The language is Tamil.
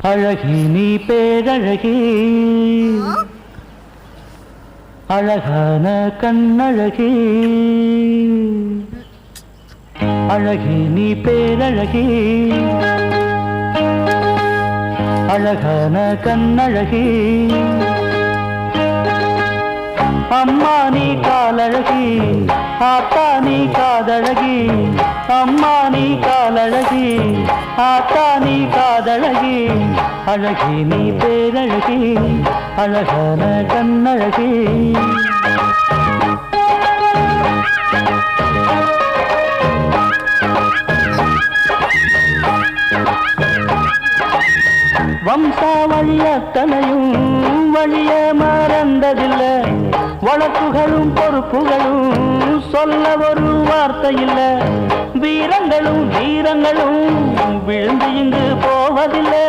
அழகி நீ பேரழகி அழகான கண்ணழகி அழகி நீ பேரழகி அழகான கண்ணழகி அம்மா நீ காலழகி ஆத்தா நீ காதழகி அம்மா நீ காலழகி ஆத்தா நீ காதழகி அழகி நீ பேரழகி அழகான கண்ணழகி வம்சாவழியத்தனையும் வழிய மறந்ததில்லை வழக்குகளும் பொறுப்புகளும் சொல்ல ஒரு வார்த்தை இல்லை வீரங்களும் வீரங்களும் விழுந்து இங்கு போவதில்லை